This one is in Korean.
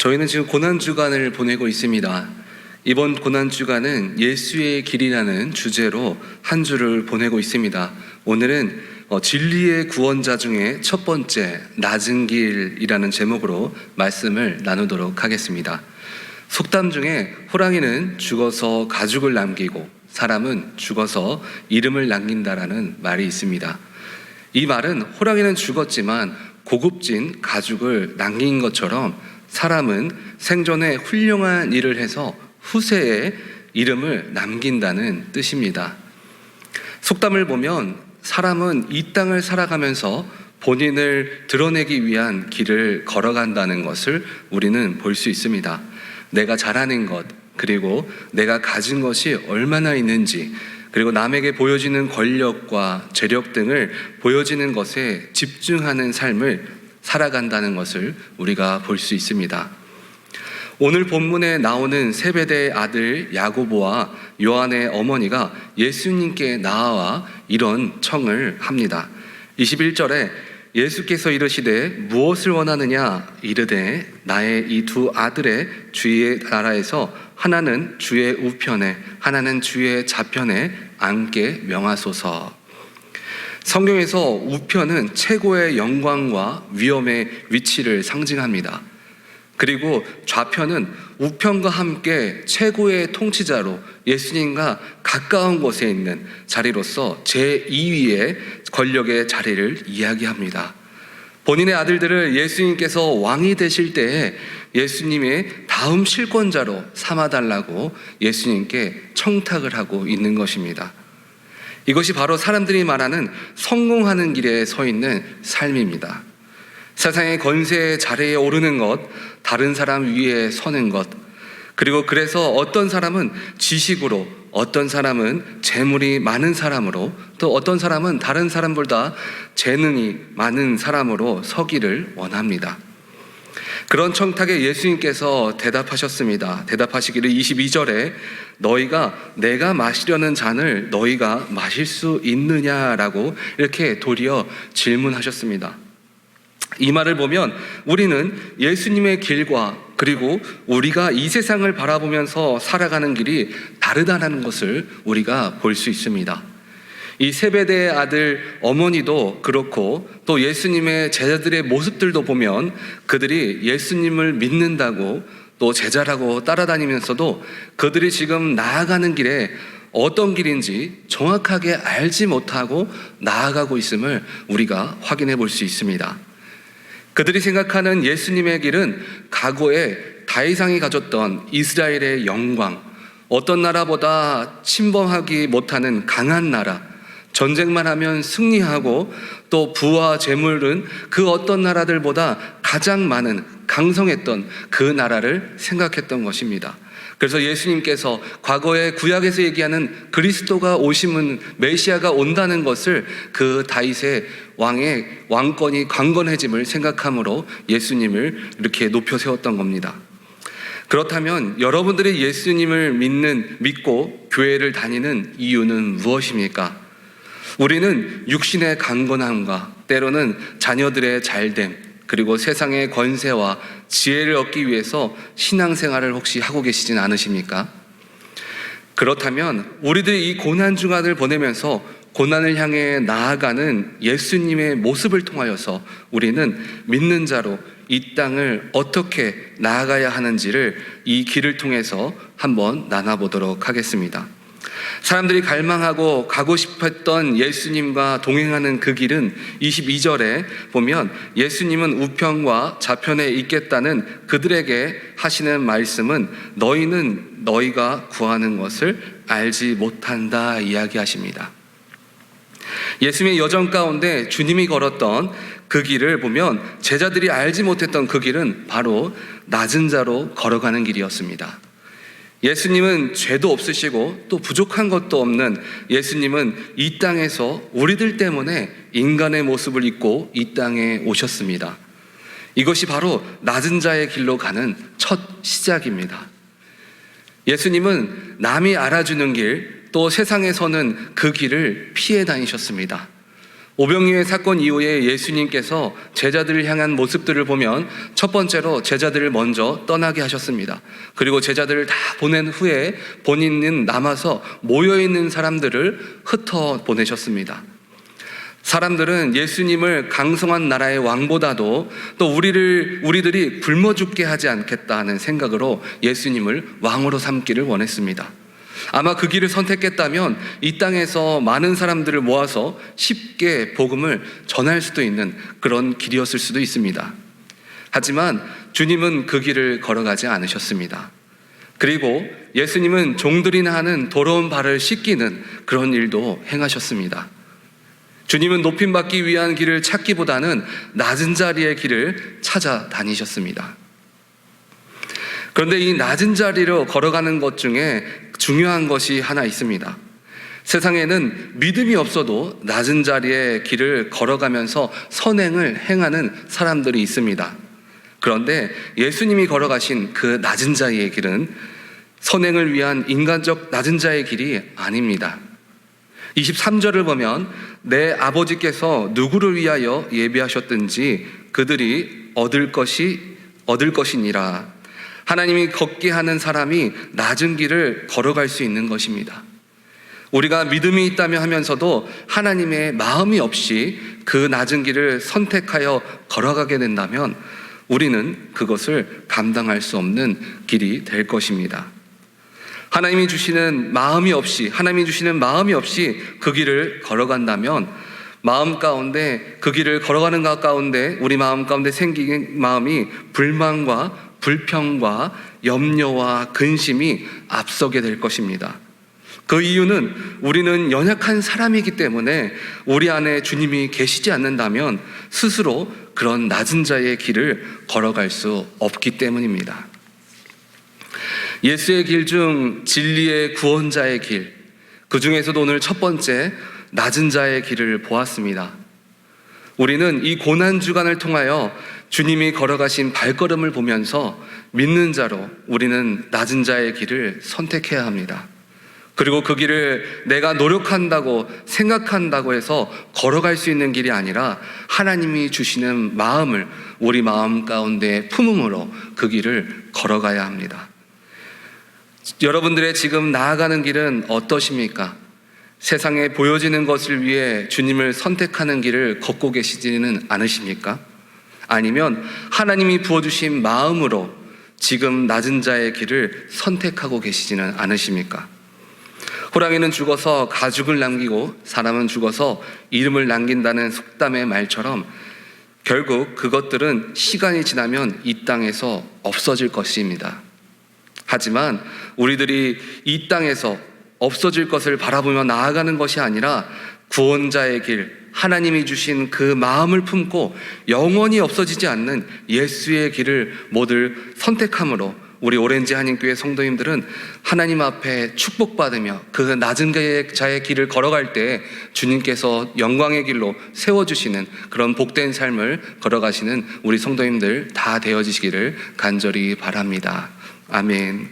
저희는 지금 고난주간을 보내고 있습니다. 이번 고난주간은 예수의 길이라는 주제로 한 주를 보내고 있습니다. 오늘은 진리의 구원자 중에 첫 번째 낮은 길이라는 제목으로 말씀을 나누도록 하겠습니다. 속담 중에 호랑이는 죽어서 가죽을 남기고 사람은 죽어서 이름을 남긴다라는 말이 있습니다. 이 말은 호랑이는 죽었지만 고급진 가죽을 남긴 것처럼 사람은 생전에 훌륭한 일을 해서 후세에 이름을 남긴다는 뜻입니다. 속담을 보면 사람은 이 땅을 살아가면서 본인을 드러내기 위한 길을 걸어간다는 것을 우리는 볼 수 있습니다. 내가 잘하는 것, 그리고 내가 가진 것이 얼마나 있는지, 그리고 남에게 보여지는 권력과 재력 등을 보여지는 것에 집중하는 삶을 살아간다는 것을 우리가 볼 수 있습니다. 오늘 본문에 나오는 세베대의 아들 야고보와 요한의 어머니가 예수님께 나아와 이런 청을 합니다. 21절에 예수께서 이르시되 무엇을 원하느냐 이르되 나의 이 두 아들의 주의 나라에서 하나는 주의 우편에 하나는 주의 좌편에 앉게 명하소서. 성경에서 우편은 최고의 영광과 위엄의 위치를 상징합니다. 그리고 좌편은 우편과 함께 최고의 통치자로 예수님과 가까운 곳에 있는 자리로서 제2위의 권력의 자리를 이야기합니다. 본인의 아들들을 예수님께서 왕이 되실 때에 예수님의 다음 실권자로 삼아달라고 예수님께 청탁을 하고 있는 것입니다. 이것이 바로 사람들이 말하는 성공하는 길에 서 있는 삶입니다. 세상의 권세의 자리에 오르는 것, 다른 사람 위에 서는 것, 그리고 그래서 어떤 사람은 지식으로, 어떤 사람은 재물이 많은 사람으로, 또 어떤 사람은 다른 사람보다 재능이 많은 사람으로 서기를 원합니다. 그런 청탁에 예수님께서 대답하셨습니다. 대답하시기를 22절에 너희가 내가 마시려는 잔을 너희가 마실 수 있느냐라고 이렇게 도리어 질문하셨습니다. 이 말을 보면 우리는 예수님의 길과 그리고 우리가 이 세상을 바라보면서 살아가는 길이 다르다는 것을 우리가 볼 수 있습니다. 이 세베대의 아들 어머니도 그렇고 또 예수님의 제자들의 모습들도 보면 그들이 예수님을 믿는다고 또 제자라고 따라다니면서도 그들이 지금 나아가는 길에 어떤 길인지 정확하게 알지 못하고 나아가고 있음을 우리가 확인해 볼 수 있습니다. 그들이 생각하는 예수님의 길은 과거에 다윗왕이 가졌던 이스라엘의 영광, 어떤 나라보다 침범하기 못하는 강한 나라, 전쟁만 하면 승리하고 또 부와 재물은 그 어떤 나라들보다 가장 많은 강성했던 그 나라를 생각했던 것입니다. 그래서 예수님께서 과거에 구약에서 얘기하는 그리스도가 오시면 메시아가 온다는 것을 그 다윗의 왕의 왕권이 강건해짐을 생각함으로 예수님을 이렇게 높여 세웠던 겁니다. 그렇다면 여러분들이 예수님을 믿고 교회를 다니는 이유는 무엇입니까? 우리는 육신의 강건함과 때로는 자녀들의 잘됨, 그리고 세상의 권세와 지혜를 얻기 위해서 신앙생활을 혹시 하고 계시진 않으십니까? 그렇다면 우리들이 이 고난주간을 보내면서 고난을 향해 나아가는 예수님의 모습을 통하여서 우리는 믿는 자로 이 땅을 어떻게 나아가야 하는지를 이 길을 통해서 한번 나눠보도록 하겠습니다. 사람들이 갈망하고 가고 싶었던 예수님과 동행하는 그 길은 22절에 보면 예수님은 우편과 좌편에 있겠다는 그들에게 하시는 말씀은 너희는 너희가 구하는 것을 알지 못한다 이야기하십니다. 예수님의 여정 가운데 주님이 걸었던 그 길을 보면 제자들이 알지 못했던 그 길은 바로 낮은 자로 걸어가는 길이었습니다. 예수님은 죄도 없으시고 또 부족한 것도 없는 예수님은 이 땅에서 우리들 때문에 인간의 모습을 입고 이 땅에 오셨습니다. 이것이 바로 낮은 자의 길로 가는 첫 시작입니다. 예수님은 남이 알아주는 길, 또 세상에서는 그 길을 피해 다니셨습니다. 오병이의 사건 이후에 예수님께서 제자들을 향한 모습들을 보면 첫 번째로 제자들을 먼저 떠나게 하셨습니다. 그리고 제자들을 다 보낸 후에 본인은 남아서 모여있는 사람들을 흩어 보내셨습니다. 사람들은 예수님을 강성한 나라의 왕보다도 또 우리들이 굶어 죽게 하지 않겠다는 생각으로 예수님을 왕으로 삼기를 원했습니다. 아마 그 길을 선택했다면 이 땅에서 많은 사람들을 모아서 쉽게 복음을 전할 수도 있는 그런 길이었을 수도 있습니다. 하지만 주님은 그 길을 걸어가지 않으셨습니다. 그리고 예수님은 종들이나 하는 더러운 발을 씻기는 그런 일도 행하셨습니다. 주님은 높임받기 위한 길을 찾기보다는 낮은 자리의 길을 찾아다니셨습니다. 그런데 이 낮은 자리로 걸어가는 것 중에 중요한 것이 하나 있습니다. 세상에는 믿음이 없어도 낮은 자리의 길을 걸어가면서 선행을 행하는 사람들이 있습니다. 그런데 예수님이 걸어가신 그 낮은 자의 길은 선행을 위한 인간적 낮은 자의 길이 아닙니다. 23절을 보면 내 아버지께서 누구를 위하여 예비하셨든지 그들이 얻을 것이니라. 하나님이 걷게 하는 사람이 낮은 길을 걸어갈 수 있는 것입니다. 우리가 믿음이 있다며 하면서도 하나님의 마음이 없이 그 낮은 길을 선택하여 걸어가게 된다면 우리는 그것을 감당할 수 없는 길이 될 것입니다. 하나님이 주시는 마음이 없이 그 길을 걸어간다면 마음 가운데 그 길을 걸어가는 것 가운데 우리 마음 가운데 생긴 마음이 불만과 불평과 염려와 근심이 앞서게 될 것입니다. 그 이유는 우리는 연약한 사람이기 때문에 우리 안에 주님이 계시지 않는다면 스스로 그런 낮은 자의 길을 걸어갈 수 없기 때문입니다. 예수의 길 중 진리의 구원자의 길, 그 중에서도 오늘 첫 번째 낮은 자의 길을 보았습니다. 우리는 이 고난주간을 통하여 주님이 걸어가신 발걸음을 보면서 믿는 자로 우리는 낮은 자의 길을 선택해야 합니다. 그리고 그 길을 내가 노력한다고 생각한다고 해서 걸어갈 수 있는 길이 아니라 하나님이 주시는 마음을 우리 마음 가운데 품음으로 그 길을 걸어가야 합니다. 여러분들의 지금 나아가는 길은 어떠십니까? 세상에 보여지는 것을 위해 주님을 선택하는 길을 걷고 계시지는 않으십니까? 아니면 하나님이 부어주신 마음으로 지금 낮은 자의 길을 선택하고 계시지는 않으십니까? 호랑이는 죽어서 가죽을 남기고 사람은 죽어서 이름을 남긴다는 속담의 말처럼 결국 그것들은 시간이 지나면 이 땅에서 없어질 것입니다. 하지만 우리들이 이 땅에서 없어질 것을 바라보며 나아가는 것이 아니라 구원자의 길, 하나님이 주신 그 마음을 품고 영원히 없어지지 않는 예수의 길을 모두 선택함으로 우리 오렌지 한인교회 성도님들은 하나님 앞에 축복받으며 그 낮은 자의 길을 걸어갈 때 주님께서 영광의 길로 세워주시는 그런 복된 삶을 걸어가시는 우리 성도님들 다 되어지시기를 간절히 바랍니다. 아멘.